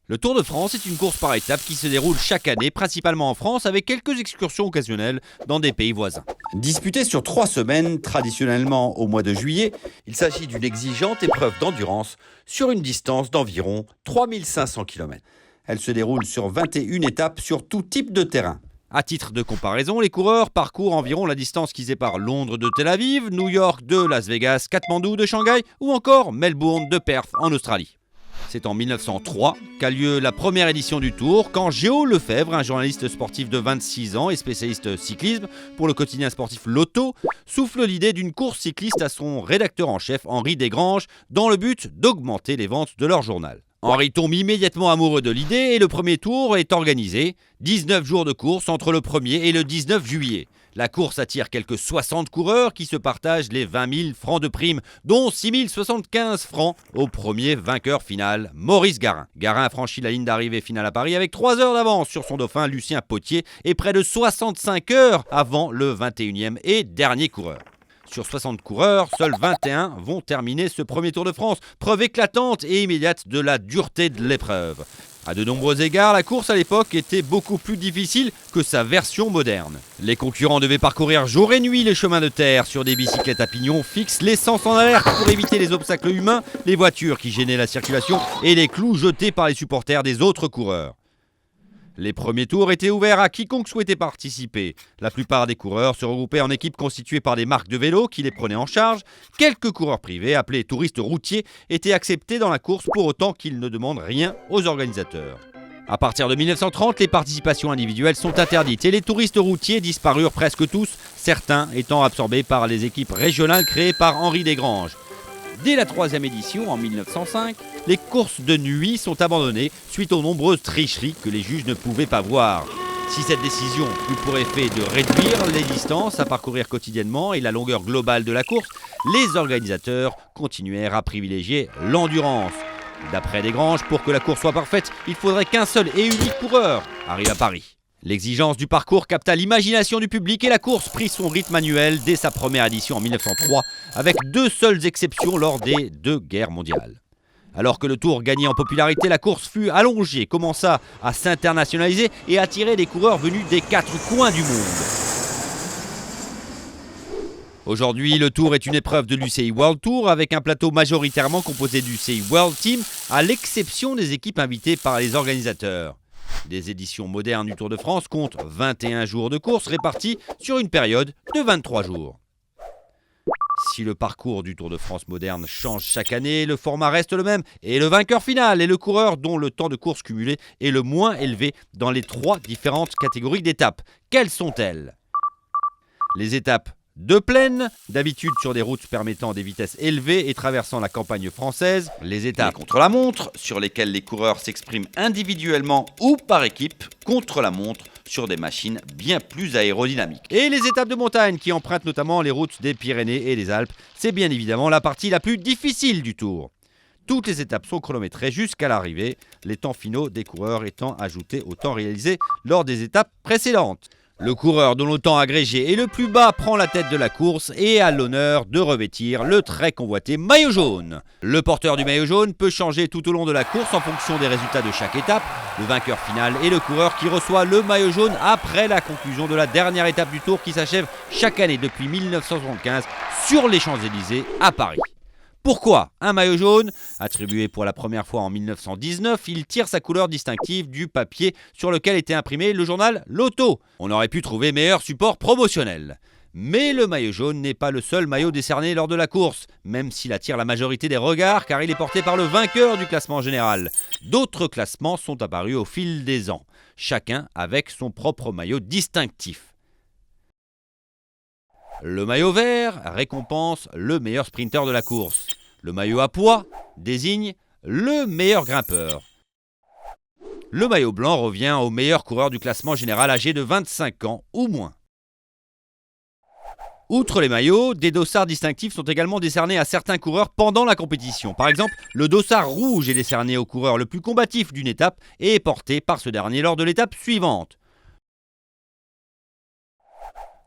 Le Tour de France est une course par étapes qui se déroule chaque année, principalement en France, avec quelques excursions occasionnelles dans des pays voisins. Disputée sur 3 semaines, traditionnellement au mois de juillet, il s'agit d'une exigeante épreuve d'endurance sur une distance d'environ 3500 km. Elle se déroule sur 21 étapes sur tout type de terrain. À titre de comparaison, les coureurs parcourent environ la distance qui sépare Londres de Tel Aviv, New York de Las Vegas, Katmandou de Shanghai ou encore Melbourne de Perth en Australie. C'est en 1903 qu'a lieu la première édition du Tour, quand Géo Lefebvre, un journaliste sportif de 26 ans et spécialiste cyclisme pour le quotidien sportif Lotto, souffle l'idée d'une course cycliste à son rédacteur en chef Henri Desgranges, dans le but d'augmenter les ventes de leur journal. Henri tombe immédiatement amoureux de l'idée et le premier tour est organisé. 19 jours de course entre le 1er et le 19 juillet. La course attire quelques 60 coureurs qui se partagent les 20 000 francs de prime, dont 6 075 francs au premier vainqueur final, Maurice Garin. Garin a franchi la ligne d'arrivée finale à Paris avec 3 heures d'avance sur son dauphin Lucien Potier et près de 65 heures avant le 21e et dernier coureur. Sur 60 coureurs, seuls 21 vont terminer ce premier Tour de France, preuve éclatante et immédiate de la dureté de l'épreuve. À de nombreux égards, la course à l'époque était beaucoup plus difficile que sa version moderne. Les concurrents devaient parcourir jour et nuit les chemins de terre sur des bicyclettes à pignon fixes, l'essence en alerte pour éviter les obstacles humains, les voitures qui gênaient la circulation et les clous jetés par les supporters des autres coureurs. Les premiers tours étaient ouverts à quiconque souhaitait participer. La plupart des coureurs se regroupaient en équipes constituées par des marques de vélos qui les prenaient en charge. Quelques coureurs privés, appelés touristes routiers, étaient acceptés dans la course pour autant qu'ils ne demandent rien aux organisateurs. À partir de 1930, les participations individuelles sont interdites et les touristes routiers disparurent presque tous, certains étant absorbés par les équipes régionales créées par Henri Desgranges. Dès la 3e édition, en 1905, les courses de nuit sont abandonnées suite aux nombreuses tricheries que les juges ne pouvaient pas voir. Si cette décision eut pour effet de réduire les distances à parcourir quotidiennement et la longueur globale de la course, les organisateurs continuèrent à privilégier l'endurance. D'après Desgranges, pour que la course soit parfaite, il faudrait qu'un seul et unique coureur arrive à Paris. L'exigence du parcours capta l'imagination du public et la course prit son rythme annuel dès sa première édition en 1903, avec 2 seules exceptions lors des 2 guerres mondiales. Alors que le Tour gagnait en popularité, la course fut allongée, commença à s'internationaliser et attirer des coureurs venus des 4 coins du monde. Aujourd'hui, le Tour est une épreuve de l'UCI World Tour avec un plateau majoritairement composé d'UCI World Team, à l'exception des équipes invitées par les organisateurs. Des éditions modernes du Tour de France comptent 21 jours de course répartis sur une période de 23 jours. Si le parcours du Tour de France moderne change chaque année, le format reste le même et le vainqueur final est le coureur dont le temps de course cumulé est le moins élevé dans les 3 différentes catégories d'étapes. Quelles sont-elles ? Les étapes de plaine, d'habitude sur des routes permettant des vitesses élevées et traversant la campagne française. Les étapes contre la montre, sur lesquelles les coureurs s'expriment individuellement ou par équipe contre la montre sur des machines bien plus aérodynamiques. Et les étapes de montagne qui empruntent notamment les routes des Pyrénées et des Alpes. C'est bien évidemment la partie la plus difficile du Tour. Toutes les étapes sont chronométrées jusqu'à l'arrivée, les temps finaux des coureurs étant ajoutés au temps réalisé lors des étapes précédentes. Le coureur dont le temps agrégé est le plus bas prend la tête de la course et a l'honneur de revêtir le très convoité maillot jaune. Le porteur du maillot jaune peut changer tout au long de la course en fonction des résultats de chaque étape. Le vainqueur final est le coureur qui reçoit le maillot jaune après la conclusion de la dernière étape du Tour qui s'achève chaque année depuis 1975 sur les Champs-Élysées à Paris. Pourquoi un maillot jaune ? Attribué pour la première fois en 1919, il tire sa couleur distinctive du papier sur lequel était imprimé le journal Lotto. On aurait pu trouver meilleur support promotionnel. Mais le maillot jaune n'est pas le seul maillot décerné lors de la course, même s'il attire la majorité des regards car il est porté par le vainqueur du classement général. D'autres classements sont apparus au fil des ans, chacun avec son propre maillot distinctif. Le maillot vert récompense le meilleur sprinter de la course. Le maillot à pois désigne le meilleur grimpeur. Le maillot blanc revient au meilleur coureur du classement général âgé de 25 ans ou moins. Outre les maillots, des dossards distinctifs sont également décernés à certains coureurs pendant la compétition. Par exemple, le dossard rouge est décerné au coureur le plus combatif d'une étape et est porté par ce dernier lors de l'étape suivante.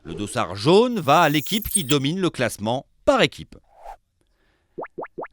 Le dossard jaune va à l'équipe qui domine le classement par équipe.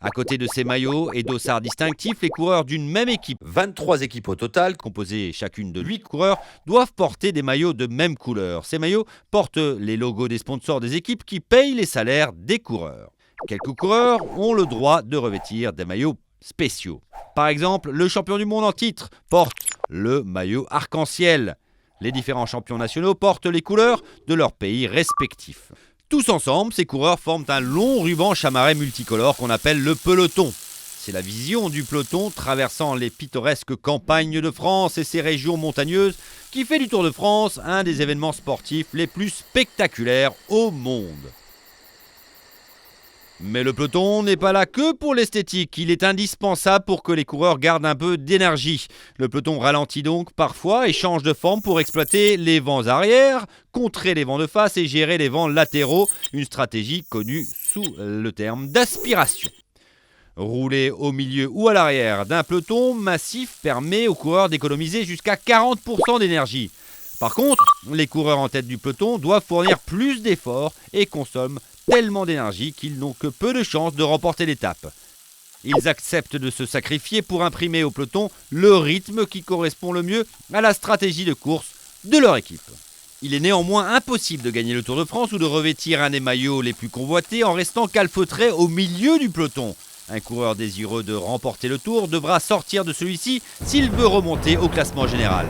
À côté de ces maillots et dossards distinctifs, les coureurs d'une même équipe, 23 équipes au total, composées chacune de 8 coureurs, doivent porter des maillots de même couleur. Ces maillots portent les logos des sponsors des équipes qui payent les salaires des coureurs. Quelques coureurs ont le droit de revêtir des maillots spéciaux. Par exemple, le champion du monde en titre porte le maillot arc-en-ciel. Les différents champions nationaux portent les couleurs de leur pays respectifs. Tous ensemble, ces coureurs forment un long ruban chamarré multicolore qu'on appelle le peloton. C'est la vision du peloton traversant les pittoresques campagnes de France et ses régions montagneuses qui fait du Tour de France un des événements sportifs les plus spectaculaires au monde. Mais le peloton n'est pas là que pour l'esthétique, il est indispensable pour que les coureurs gardent un peu d'énergie. Le peloton ralentit donc parfois et change de forme pour exploiter les vents arrière, contrer les vents de face et gérer les vents latéraux, une stratégie connue sous le terme d'aspiration. Rouler au milieu ou à l'arrière d'un peloton massif permet aux coureurs d'économiser jusqu'à 40% d'énergie. Par contre, les coureurs en tête du peloton doivent fournir plus d'efforts et consomment tellement d'énergie qu'ils n'ont que peu de chances de remporter l'étape. Ils acceptent de se sacrifier pour imprimer au peloton le rythme qui correspond le mieux à la stratégie de course de leur équipe. Il est néanmoins impossible de gagner le Tour de France ou de revêtir un des maillots les plus convoités en restant calfeutré au milieu du peloton. Un coureur désireux de remporter le Tour devra sortir de celui-ci s'il veut remonter au classement général.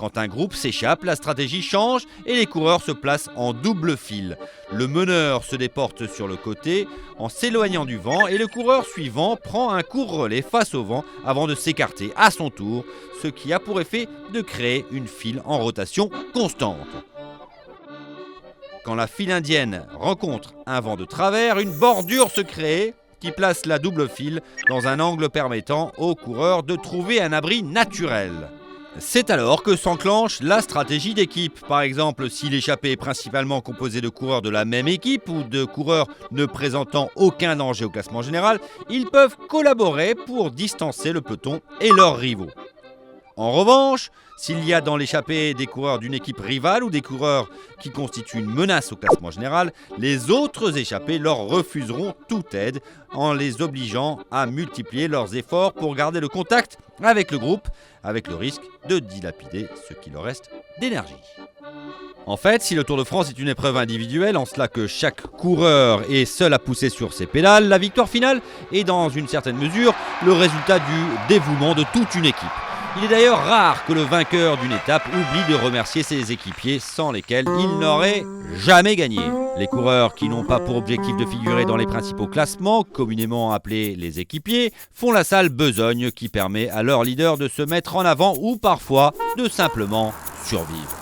Quand un groupe s'échappe, la stratégie change et les coureurs se placent en double file. Le meneur se déporte sur le côté en s'éloignant du vent et le coureur suivant prend un court relais face au vent avant de s'écarter à son tour, ce qui a pour effet de créer une file en rotation constante. Quand la file indienne rencontre un vent de travers, une bordure se crée qui place la double file dans un angle permettant aux coureurs de trouver un abri naturel. C'est alors que s'enclenche la stratégie d'équipe. Par exemple, si l'échappée est principalement composée de coureurs de la même équipe ou de coureurs ne présentant aucun danger au classement général, ils peuvent collaborer pour distancer le peloton et leurs rivaux. En revanche, s'il y a dans l'échappée des coureurs d'une équipe rivale ou des coureurs qui constituent une menace au classement général, les autres échappés leur refuseront toute aide en les obligeant à multiplier leurs efforts pour garder le contact avec le groupe, avec le risque de dilapider ce qui leur reste d'énergie. En fait, si le Tour de France est une épreuve individuelle, en cela que chaque coureur est seul à pousser sur ses pédales, la victoire finale est dans une certaine mesure le résultat du dévouement de toute une équipe. Il est d'ailleurs rare que le vainqueur d'une étape oublie de remercier ses équipiers sans lesquels il n'aurait jamais gagné. Les coureurs qui n'ont pas pour objectif de figurer dans les principaux classements, communément appelés les équipiers, font la sale besogne qui permet à leur leader de se mettre en avant ou parfois de simplement survivre.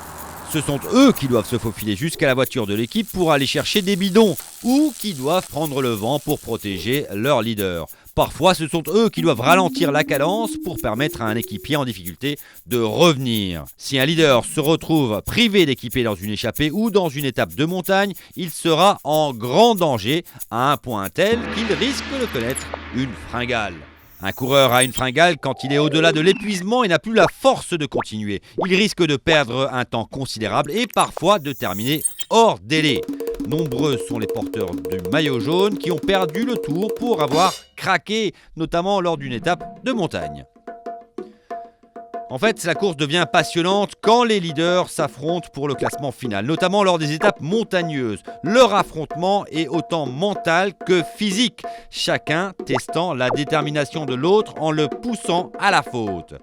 Ce sont eux qui doivent se faufiler jusqu'à la voiture de l'équipe pour aller chercher des bidons ou qui doivent prendre le vent pour protéger leur leader. Parfois, ce sont eux qui doivent ralentir la cadence pour permettre à un équipier en difficulté de revenir. Si un leader se retrouve privé d'équipier dans une échappée ou dans une étape de montagne, il sera en grand danger à un point tel qu'il risque de connaître une fringale. Un coureur a une fringale quand il est au-delà de l'épuisement et n'a plus la force de continuer. Il risque de perdre un temps considérable et parfois de terminer hors délai. Nombreux sont les porteurs du maillot jaune qui ont perdu le Tour pour avoir craqué, notamment lors d'une étape de montagne. En fait, la course devient passionnante quand les leaders s'affrontent pour le classement final, notamment lors des étapes montagneuses. Leur affrontement est autant mental que physique, chacun testant la détermination de l'autre en le poussant à la faute.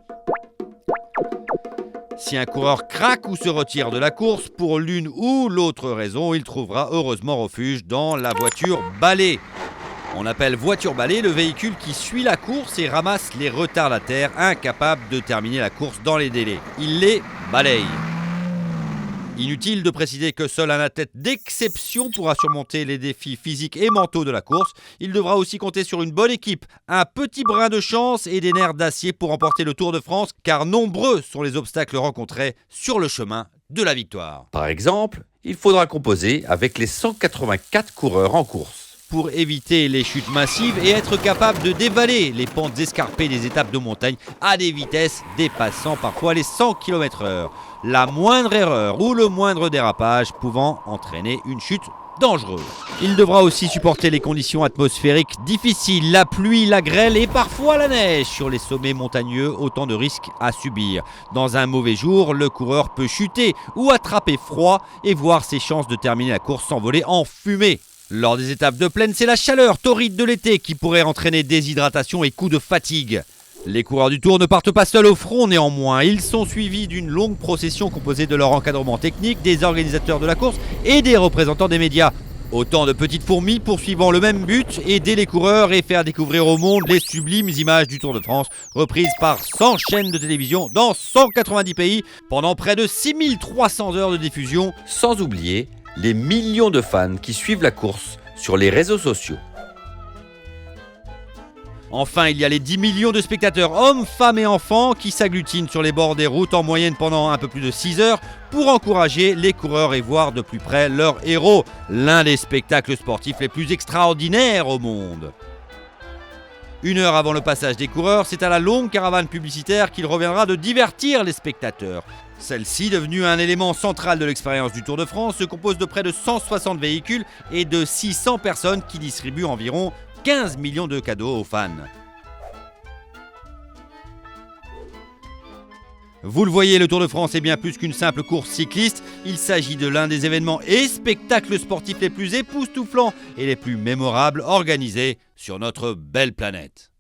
Si un coureur craque ou se retire de la course pour l'une ou l'autre raison, il trouvera heureusement refuge dans la voiture balai. On appelle voiture balai le véhicule qui suit la course et ramasse les retardataires incapables de terminer la course dans les délais. Il les balaye. Inutile de préciser que seul un athlète d'exception pourra surmonter les défis physiques et mentaux de la course. Il devra aussi compter sur une bonne équipe, un petit brin de chance et des nerfs d'acier pour remporter le Tour de France, car nombreux sont les obstacles rencontrés sur le chemin de la victoire. Par exemple, il faudra composer avec les 184 coureurs en course pour éviter les chutes massives et être capable de dévaler les pentes escarpées des étapes de montagne à des vitesses dépassant parfois les 100 km/h. La moindre erreur ou le moindre dérapage pouvant entraîner une chute dangereux. Il devra aussi supporter les conditions atmosphériques difficiles, la pluie, la grêle et parfois la neige sur les sommets montagneux, autant de risques à subir. Dans un mauvais jour, le coureur peut chuter ou attraper froid et voir ses chances de terminer la course s'envoler en fumée. Lors des étapes de plaine, c'est la chaleur torride de l'été qui pourrait entraîner déshydratation et coups de fatigue. Les coureurs du Tour ne partent pas seuls au front néanmoins, ils sont suivis d'une longue procession composée de leur encadrement technique, des organisateurs de la course et des représentants des médias. Autant de petites fourmis poursuivant le même but, aider les coureurs et faire découvrir au monde les sublimes images du Tour de France, reprises par 100 chaînes de télévision dans 190 pays pendant près de 6300 heures de diffusion. Sans oublier les millions de fans qui suivent la course sur les réseaux sociaux. Enfin, il y a les 10 millions de spectateurs, hommes, femmes et enfants, qui s'agglutinent sur les bords des routes en moyenne pendant un peu plus de 6 heures pour encourager les coureurs et voir de plus près leur héros, l'un des spectacles sportifs les plus extraordinaires au monde. 1 heure avant le passage des coureurs, c'est à la longue caravane publicitaire qu'il reviendra de divertir les spectateurs. Celle-ci, devenue un élément central de l'expérience du Tour de France, se compose de près de 160 véhicules et de 600 personnes qui distribuent environ 15 millions de cadeaux aux fans. Vous le voyez, le Tour de France est bien plus qu'une simple course cycliste. Il s'agit de l'un des événements et spectacles sportifs les plus époustouflants et les plus mémorables organisés sur notre belle planète.